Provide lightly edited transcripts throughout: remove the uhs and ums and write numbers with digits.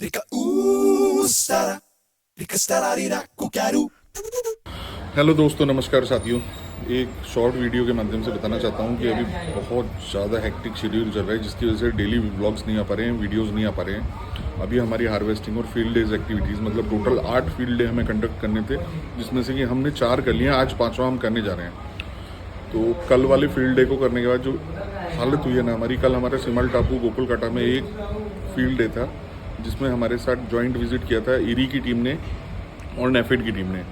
Hello दोस्तों, नमस्कार साथियों। एक शॉर्ट वीडियो के माध्यम से बताना चाहता हूँ कि अभी बहुत ज़्यादा हेक्टिक शेड्यूल चल रहा है, जिसकी वजह से डेली व्लॉग्स नहीं आ पा रहे हैं, वीडियोस नहीं आ पा रहे हैं। अभी हमारी हार्वेस्टिंग और फील्ड डेज एक्टिविटीज़, मतलब टोटल 8 फील्ड डे हमें कंडक्ट करने थे, जिसमें से कि हमने 4 कर लिए, आज 5वां हम करने जा रहे हैं। तो कल वाले फील्ड डे को करने के बाद जो हालत हुई है ना हमारी, कल हमारे सिमल टापू गोकुल काटा में एक फील्ड डे था, जिसमें हमारे साथ जॉइंट विजिट किया था ईरी की टीम ने और नेफेड की टीम ने।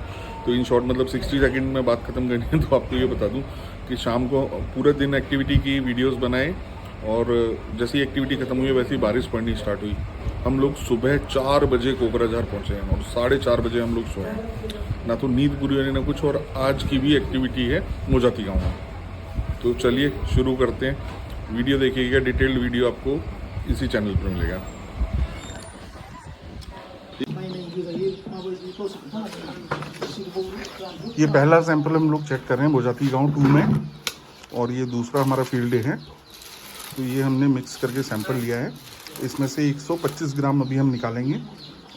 तो इन शॉर्ट मतलब 60 सेकंड में बात खत्म करनी है तो आपको ये बता दूं कि शाम को पूरे दिन एक्टिविटी की वीडियोस बनाए, और जैसे ही एक्टिविटी खत्म हुई वैसे ही बारिश पड़नी स्टार्ट हुई। हम लोग सुबह 4 बजे कोकराझार पहुंचे हैं और 4:30 बजे हम लोग सोए हैं। ना तो नींद पूरी होने ना कुछ, और आज की भी एक्टिविटी है मोजाती गाँव में। तो चलिए शुरू करते हैं। वीडियो देखिएगा, डिटेल्ड वीडियो आपको इसी चैनल पर मिलेगा। ये पहला सैंपल हम लोग चेक कर रहे हैं बोजाती गांव 2 में, और ये दूसरा हमारा फील्ड डे है। तो ये हमने मिक्स करके सैंपल लिया है। इसमें से 125 ग्राम अभी हम निकालेंगे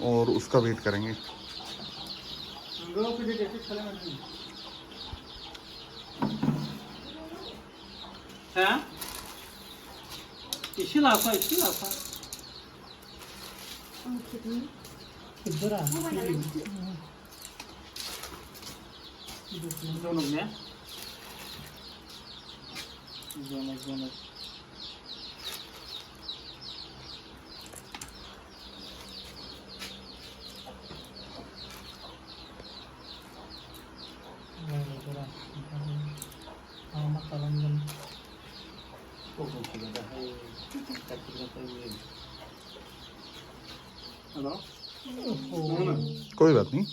और उसका वेट करेंगे। कोई बात नहीं।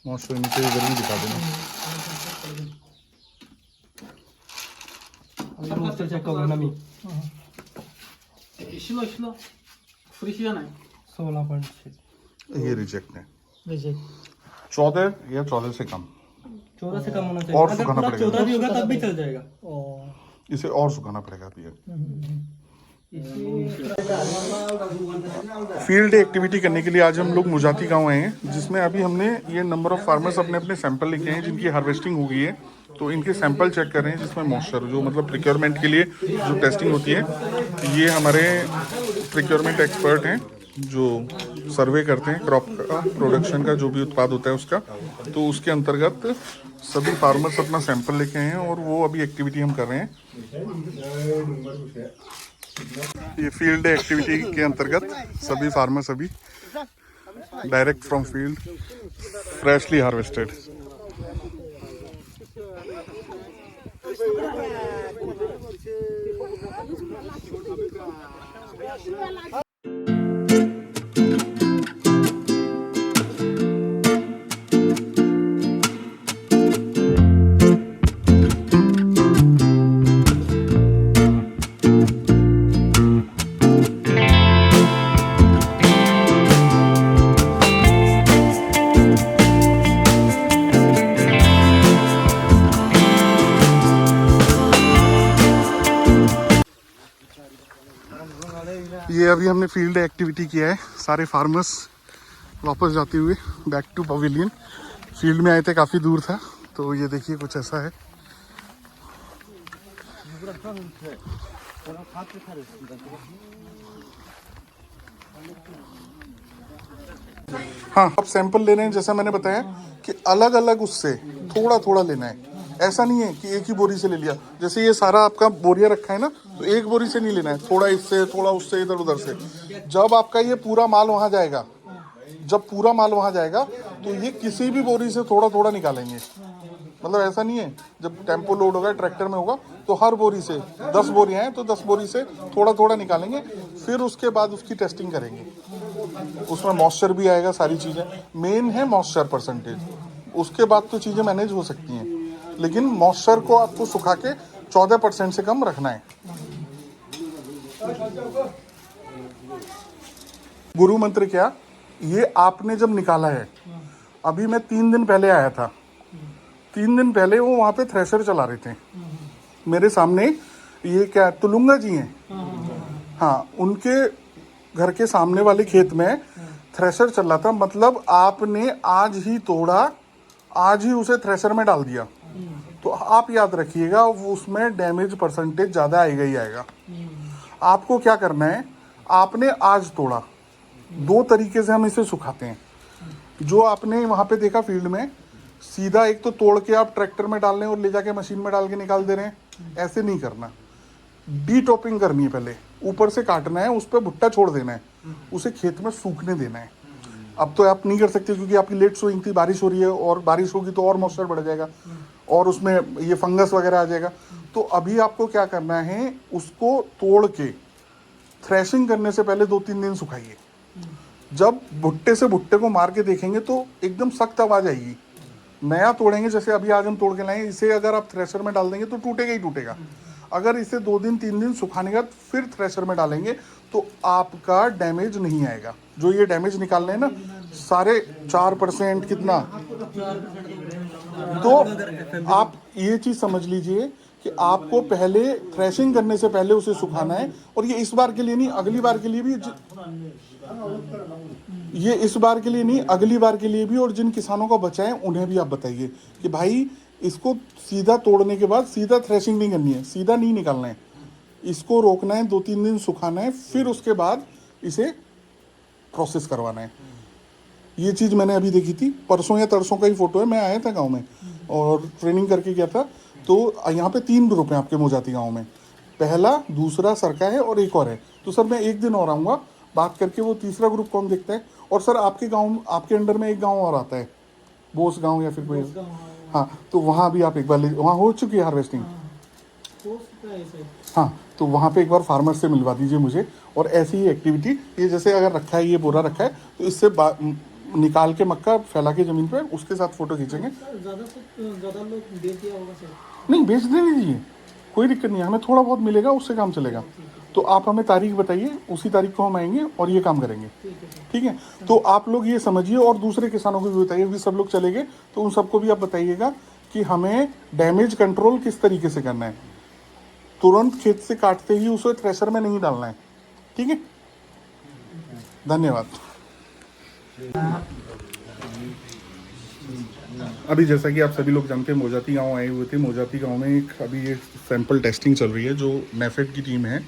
मॉइस्चर नीचे गर्मी दिखा देना। चेक होगा नमी 16.6। ये रिजेक्ट है। रिजेक्ट 14 या 14 से कम। 14 से कम होना चाहिए। और सुखाना पड़ेगा। 14 भी होगा तब भी चल जाएगा। इसे और सुखाना पड़ेगा अभी। फील्ड एक्टिविटी करने के लिए आज हम लोग मुजाती गांव आए हैं, जिसमें अभी हमने ये नंबर ऑफ फार्मर्स अपने अपने सैंपल लिखे हैं जिनकी हार्वेस्टिंग हो गई है। तो इनके सैंपल चेक कर रहे हैं, जिसमें मॉइस्चर जो मतलब प्रिक्योरमेंट के लिए जो टेस्टिंग होती है, ये हमारे प्रिक्योरमेंट एक्सपर्ट हैं जो सर्वे करते हैं क्रॉप का, प्रोडक्शन का, जो भी उत्पाद होता है उसका। तो उसके अंतर्गत सभी फार्मर्स अपना सैंपल लेके आए हैं और वो अभी एक्टिविटी हम कर रहे हैं। ये फील्ड एक्टिविटी के अंतर्गत सभी फार्मर्स अभी direct from field freshly harvested. ये अभी हमने फील्ड एक्टिविटी किया है। सारे फार्मर्स वापस जाते हुए बैक टू पवेलियन। फील्ड में आए थे, काफ़ी दूर था। तो ये देखिए कुछ ऐसा है। हाँ, अब सैंपल ले रहे हैं, जैसा मैंने बताया कि अलग अलग उससे थोड़ा थोड़ा लेना है। ऐसा नहीं है कि एक ही बोरी से ले लिया। जैसे ये सारा आपका बोरिया रखा है ना, तो एक बोरी से नहीं लेना है, थोड़ा इससे थोड़ा उससे, इधर उधर से। जब आपका ये पूरा माल वहां जाएगा, तो ये किसी भी बोरी से थोड़ा थोड़ा निकालेंगे। मतलब ऐसा नहीं है जब टेम्पो लोड होगा, ट्रैक्टर में होगा, तो हर बोरी से 10 बोरियां हैं तो 10 बोरी से थोड़ा थोड़ा निकालेंगे। फिर उसके बाद उसकी टेस्टिंग करेंगे। उसमें मॉइस्चर भी आएगा, सारी चीज़ें। मेन है मॉइस्चर परसेंटेज, उसके बाद तो चीज़ें मैनेज हो सकती हैं, लेकिन मॉइस्चर को आपको सुखा के 14% से कम रखना है। गुरु मंत्र क्या, ये आपने जब निकाला है, अभी मैं 3 दिन पहले आया था, 3 दिन पहले वो वहाँ पे थ्रेशर चला रहे थे मेरे सामने। ये क्या तुलुंगा जी हैं, हाँ, उनके घर के सामने वाले खेत में थ्रेशर चल रहा था। मतलब आपने आज ही तोड़ा, आज ही उसे थ्रेशर में डाल दिया, तो आप याद रखिएगा उसमें डैमेज परसेंटेज ज़्यादा आएगा ही आएगा। आपको क्या करना है, आपने आज तोड़ा, 2 तरीके से हम इसे सुखाते हैं। जो आपने वहाँ पे देखा फील्ड में, सीधा एक तो तोड़ के आप ट्रैक्टर में डाल रहे हैं और ले जाके मशीन में डाल के निकाल दे रहे हैं, ऐसे नहीं करना। डी टॉपिंग करनी है, पहले ऊपर से काटना है, उस पर भुट्टा छोड़ देना है, उसे खेत में सूखने देना है। अब तो आप नहीं कर सकते क्योंकि आपकी लेट सोइंग थी, बारिश हो रही है, और बारिश होगी तो और मॉइस्चर बढ़ जाएगा और उसमें ये फंगस वगैरह आ जाएगा। तो अभी आपको क्या करना है, उसको तोड़ के थ्रेशिंग करने से पहले 2-3 दिन सुखाइए। जब भुट्टे से भुट्टे को मार के देखेंगे तो एकदम सख्त आवाज़ आएगी। नया तोड़ेंगे, जैसे अभी आज हम तोड़ के लाए, इसे अगर आप थ्रेशर में डाल देंगे तो टूटेगा ही टूटेगा। अगर इसे 2 दिन 3 दिन सुखाने के बाद फिर थ्रेशर में डालेंगे तो आपका डैमेज नहीं आएगा। जो ये डैमेज निकालने हैं ना, सारे 4% कितना, तो आप ये चीज़ समझ लीजिए कि आपको पहले थ्रेशिंग करने से पहले उसे सुखाना है। और ये इस बार के लिए नहीं, अगली बार के लिए भी, ये इस बार के लिए नहीं, अगली बार के लिए भी। और जिन किसानों को बचा है उन्हें भी आप बताइए कि भाई इसको सीधा तोड़ने के बाद सीधा थ्रेशिंग नहीं करनी है, सीधा नहीं निकालना है, इसको रोकना है, 2-3 दिन सुखाना है, फिर उसके बाद इसे प्रोसेस करवाना है। ये चीज़ मैंने अभी देखी थी, परसों या तरसों का ही फोटो है। मैं आया था गांव में और ट्रेनिंग करके गया था, तो यहाँ पे 3 ग्रुप हैं आपके मोजाती गांव में, पहला, दूसरा सरका है और एक और है। तो सर मैं एक दिन और आऊँगा, बात करके वो तीसरा ग्रुप कौन देखता है। और सर आपके गांव, आपके अंडर में एक गांव और आता है, बोस गांव या फिर कोई, हाँ, तो वहाँ भी आप एक बार वहाँ हो चुकी है हार्वेस्टिंग, हाँ, तो वहाँ पे एक बार फार्मर से मिलवा दीजिए मुझे। और ऐसी ही एक्टिविटी, ये जैसे अगर रखा है, ये बोरा रखा है, तो इससे निकाल के मक्का फैला के ज़मीन पे, उसके साथ फ़ोटो खींचेंगे। ज़्यादा लोग बेच दिया होगा सर? नहीं, बेच देने दीजिए, कोई दिक्कत नहीं है, हमें थोड़ा बहुत मिलेगा, उससे काम चलेगा। तो आप हमें तारीख बताइए, उसी तारीख को हम आएंगे और ये काम करेंगे, ठीक है। तो आप लोग ये समझिए और दूसरे किसानों को भी बताइए, भी सब लोग चले गए तो उन सबको भी आप बताइएगा कि हमें डैमेज कंट्रोल किस तरीके से करना है। तुरंत खेत से काटते ही उसे थ्रेशर में नहीं डालना है, ठीक है। धन्यवाद। अभी जैसा कि आप सभी लोग जानते हैं, मोजाती गांव आए हुए थे। मोजाती गांव में एक अभी ये सैंपल टेस्टिंग चल रही है। जो नेफेड की टीम है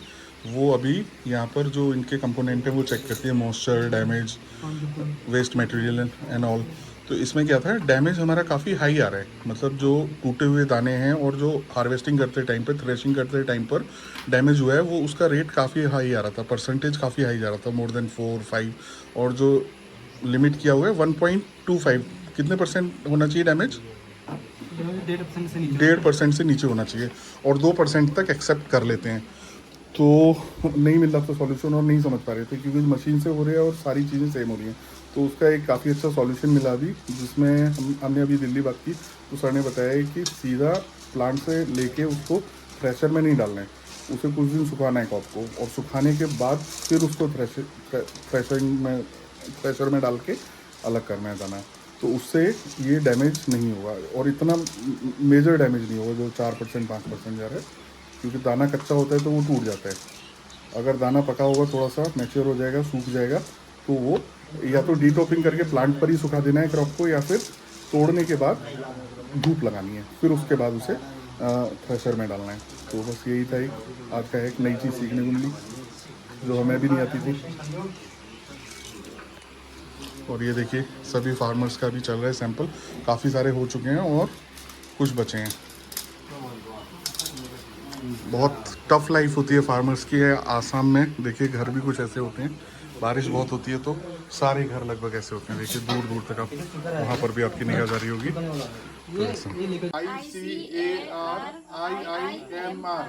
वो अभी यहाँ पर जो इनके कंपोनेंट है वो चेक करती है, moisture, damage, waste material and all. तो इसमें क्या था, डैमेज हमारा काफ़ी हाई आ रहा है। मतलब जो टूटे हुए दाने हैं और जो हार्वेस्टिंग करते टाइम पर, थ्रेशिंग करते टाइम पर डैमेज हुआ है, वो उसका रेट काफ़ी हाई आ रहा था, परसेंटेज काफ़ी हाई जा रहा था, मोर देन 4-5। और जो लिमिट किया हुआ है 1.25, कितने परसेंट होना चाहिए डैमेज? 1.5% से नीचे होना चाहिए, और 2% तक एक्सेप्ट कर लेते हैं। तो नहीं मिल रहा था सॉल्यूशन और नहीं समझ पा रहे थे क्योंकि मशीन से हो रही है और सारी चीज़ें सेम हो रही हैं। तो उसका एक काफ़ी अच्छा सॉल्यूशन मिला अभी, जिसमें हमने अभी दिल्ली बात की तो सर ने बताया कि सीधा प्लांट से लेके उसको थ्रेशर में नहीं डालना है, उसे कुछ दिन सुखाना है क्रॉप को, और सुखाने के बाद फिर उसको थ्रेशर में डाल के अलग करना है दाना। तो उससे ये डैमेज नहीं होगा और इतना मेजर डैमेज नहीं होगा जो 4% 5% जा रहा है, क्योंकि दाना कच्चा होता है तो वो टूट जाता है। अगर दाना पका होगा, थोड़ा सा मैच्योर हो जाएगा, सूख जाएगा, तो वो या तो डीटॉपिंग करके प्लांट पर ही सुखा देना है क्रॉप को, या फिर तोड़ने के बाद धूप लगानी है, फिर उसके बाद उसे थ्रेशर में डालना है। तो बस यही था, एक आज का एक नई चीज़ सीखने को मिली जो हमें भी नहीं आती थी। और ये देखिए सभी फार्मर्स का भी चल रहा है सैंपल, काफ़ी सारे हो चुके हैं और कुछ बचे हैं। बहुत टफ लाइफ होती है फार्मर्स की आसाम में। देखिए घर भी कुछ ऐसे होते हैं, बारिश बहुत होती है तो सारे घर लगभग ऐसे होते हैं। देखिए दूर दूर तक आप वहाँ पर भी आपकी निगाह जारी होगी। ICARIIMR